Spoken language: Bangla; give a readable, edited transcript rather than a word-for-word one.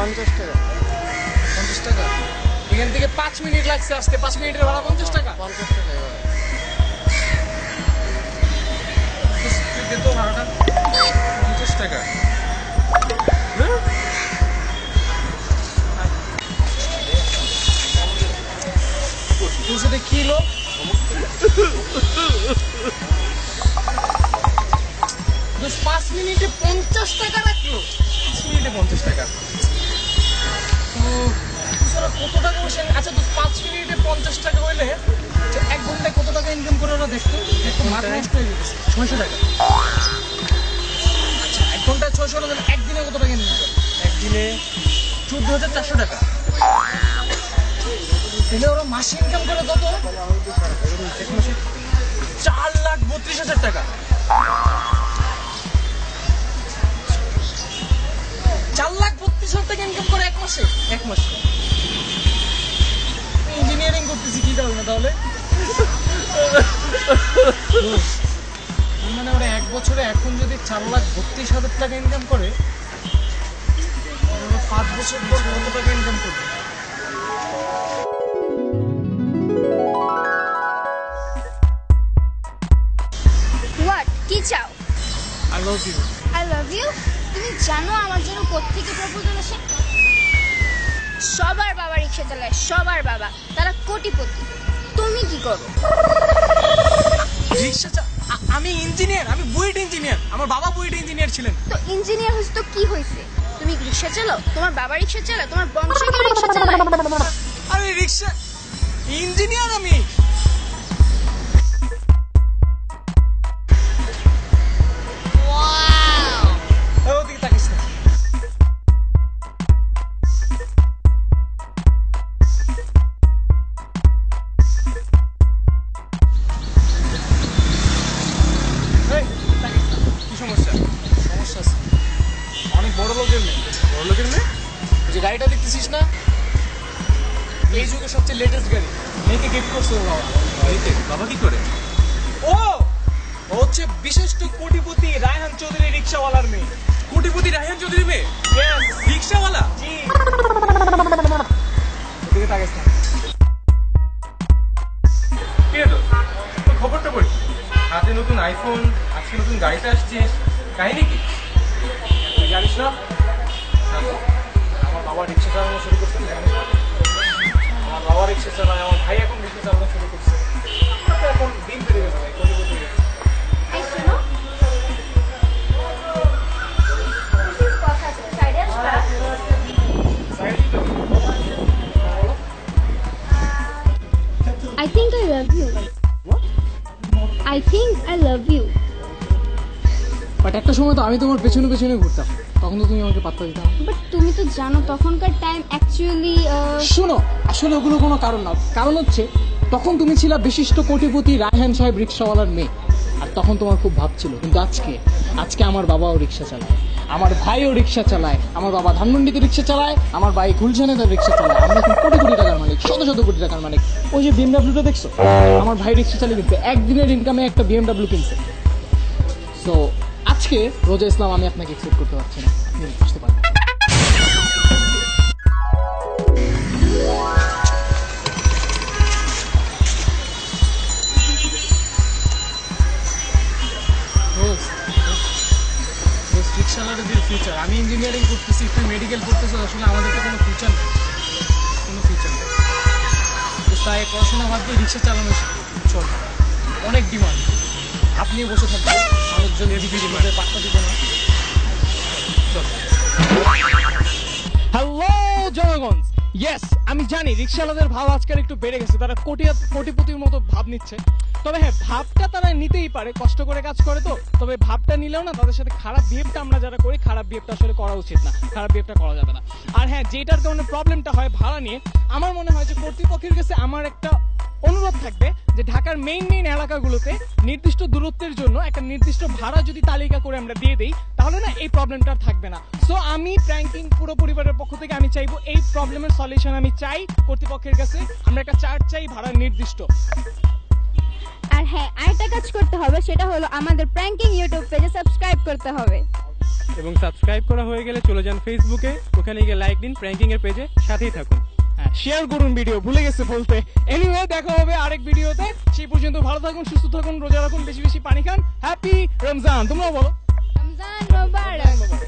50 টাকা। 50 টাকা। এখান থেকে 5 মিনিট লাগছে আসতে, 5 মিনিটের ভাড়া 50 টাকা। 50 টাকা। তো ভাড়াটা 50 টাকা। তোর সাথে কি লোক? 5 মিনিটে 50 টাকা রাখলো। 5 মিনিটে 50 টাকা। কত টাকা বসে? আচ্ছা তো 5 মিনিটে 50 টাকা হইলে 1 ঘন্টায় কত টাকা ইনকাম করে ওরা দেখতো? একটু মাথা নষ্ট হয়ে গেছে। 600 টাকা। আচ্ছা 1 ঘন্টায় 600 টাকা, একদিনে কত টাকা ইনকাম করে? একদিনে 14,400 টাকা। তাহলে ওরা মাসে ইনকাম করে কত? 4,32,000 টাকা। 4,32,000 টাকা ইনকাম করে এক মাসে। এক মাসে ইঞ্জিনিয়ারিং করতেছি কি কারণে তাহলে? মানে ওরা 1 বছরে এখন যদি 4,32,000 টাকা ইনকাম করে, 5 বছর পর কত টাকা ইনকাম করবে? হোয়াট? কি চাও? I love you. I love you? তুমি জানো আমার জন্য কোত্থেকে প্রপোজাল আসে? সবার বাবা রিক্সা চালায়, সবার বাবা, তারা কোটিপতি। তুমি কি করো? রিক্সা আমি ইঞ্জিনিয়ার, আমি বুয়েট ইঞ্জিনিয়ার। আমার বাবা বুয়েট ইঞ্জিনিয়ার ছিলেন। তো ইঞ্জিনিয়ার হইছে তো কি হইছে? তুমি রিক্সা চালাও, তোমার বাবা রিক্সা চালায়, তোমার বংশ কেউ রিক্সা চালায়? আরে রিক্সা ইঞ্জিনিয়ার আমি। ওদিকে তাকিস না। এই, তাকিস না। কি সমস্যা? সমস্যা আছে। অনেক বড় লোকের মেয়ে। বড় লোকের মেয়ে? যে গাড়িটা দেখতেছিস না, এই যুগের সবচেয়ে লেটেস্ট গাড়ি। মেয়েকে গিফট করছে ওর বাবা। বাবা কি করে? ও হচ্ছে বিশিষ্ট কোটিপতি রায়হান চৌধুরী রিক্সাওয়ালার মেয়ে। কোটিপতি রায়হান চৌধুরী মেয়ে? Yes, রিক্সাওয়ালা? জি। ওদিকে তাকিস না। কে তো? তোর খবরটা বলি। হাতে নতুন আইফোন, আজকে নতুন গাড়িতে আসছিস, কাহিনী কি? তুই জানিস না আমার বাবা রিক্সা চালানো শুরু করছে? জানিস না? আমার বাবা রিক্সা চালায়, আমার ভাই এখন রিক্সা চালানো শুরু করছে। তো এখন দিন বেড়ে গেছে ভাই, কোটিপতি হয়ে গেছে। এই শোনো, কথা আছে, সাইডে আসবা? সাইড দিতে হবে। বলো। I think I love you. I think I love you. But একটা সময় তো আমি তোমার পেছনে পেছনে ঘুরতাম, তখন তো তুমি আমাকে পাত্তা দিতে না। বাট তুমি তো জানো তখনকার টাইম অ্যাকচুয়ালি শোনো, আসলে ওগুলো কোনো কারণ না। কারণ হচ্ছে তখন তুমি ছিলা বিশিষ্ট কোটিপতি রায়হান সাহেব রিক্সাওয়ালার মেয়ে, আর তখন তোমার খুব ভাব ছিল। কিন্তু আজকে আমার বাবাও রিক্সা চালায়, আমার ভাইও রিক্সা চালায়, আমার বাবা ধানমন্ডিতে রিক্সা চালায়, আমার ভাই গুলশানে তার রিক্সা চালায়। আমরা এখন কোটি কোটি টাকার মালিক, শত শত কোটি টাকার মালিক। ওই যে বিএমডাব্লিউটা দেখছো, আমার ভাই রিক্সা চালিয়ে কিনছে, একদিনের ইনকামে একটা বিএমডাব্লিউ কিনছে। সো আজকে রোজা ইসলাম আমি আপনাকে এক্সপেক্ট করতে পারছি না, আপনি বুঝতে পারেন। রিক্সাওয়ালাদের ফিউচার, আমি ইঞ্জিনিয়ারিং করতেছি, তুই মেডিকেল করতেছিস, আসলে আমাদের তো কোনো ফিউচার নেই, কোনো ফিউচার নেই। তো তাই পড়াশোনা বাদ দিয়ে রিক্সা চালানো চল, অনেক ডিমান্ড। আপনি বসে থাকবেন, মানুষজন এদিকে পাত্তা দিবে না। চল। হ্যালো জনগণ, ইয়েস আমি জানি রিক্সাওয়ালাদের ভাব আজকাল একটু বেড়ে গেছে, তারা কোটিপতির মতো ভাব নিচ্ছে। তবে হ্যাঁ, ভাবটা তারা নিতেই পারে, কষ্ট করে কাজ করে তো। তবে ভাবটা নিলেও না, তাদের সাথে খারাপ বিহেভটা আমরা যারা করি, খারাপ বিহেভটা আসলে করা উচিত না, খারাপ বিহেভটা করা যাবে না। আর হ্যাঁ, যেটার কারণে প্রবলেমটা হয় ভাড়া নিয়ে, আমার মনে হয় যে কর্তৃপক্ষের কাছে আমার একটা অনুরোধ থাকবে যে ঢাকার মেইন এলাকাগুলোতে নির্দিষ্ট দূরত্বের জন্য একটা নির্দিষ্ট ভাড়া যদি তালিকা করে আমরা দিয়ে দিই, তাহলে না এই প্রবলেমটা থাকবে না। সো আমি প্র্যাঙ্কিং পুরো পরিবারের পক্ষ থেকে আমি চাইবো এই প্রবলেমের সলিউশন আমি চাই কর্তৃপক্ষের কাছে। আমরা একটা চার্ট চাই ভাড়া নির্দিষ্ট। আর হ্যাঁ, আরেকটা কাজ করতে হবে, সেটা হলো আমাদের প্র্যাঙ্কিং ইউটিউব পেজে সাবস্ক্রাইব করতে হবে। এবং সাবস্ক্রাইব করা হয়ে গেলে চলে যান ফেসবুকে, ওখানে গিয়ে লাইক দিন প্র্যাঙ্কিং এর পেজে, সাথেই থাকুন। হ্যাঁ, শেয়ার করুন ভিডিও, ভুলে গেছে বলতে। এনিওয়ে, দেখা হবে আরেক ভিডিওতে। সেই পর্যন্ত ভালো থাকুন, সুস্থ থাকুন, রোজা রাখুন, বেশি বেশি পানি খান। হ্যাপি রমজান। তোমরাও বলো। রমজান মোবারক।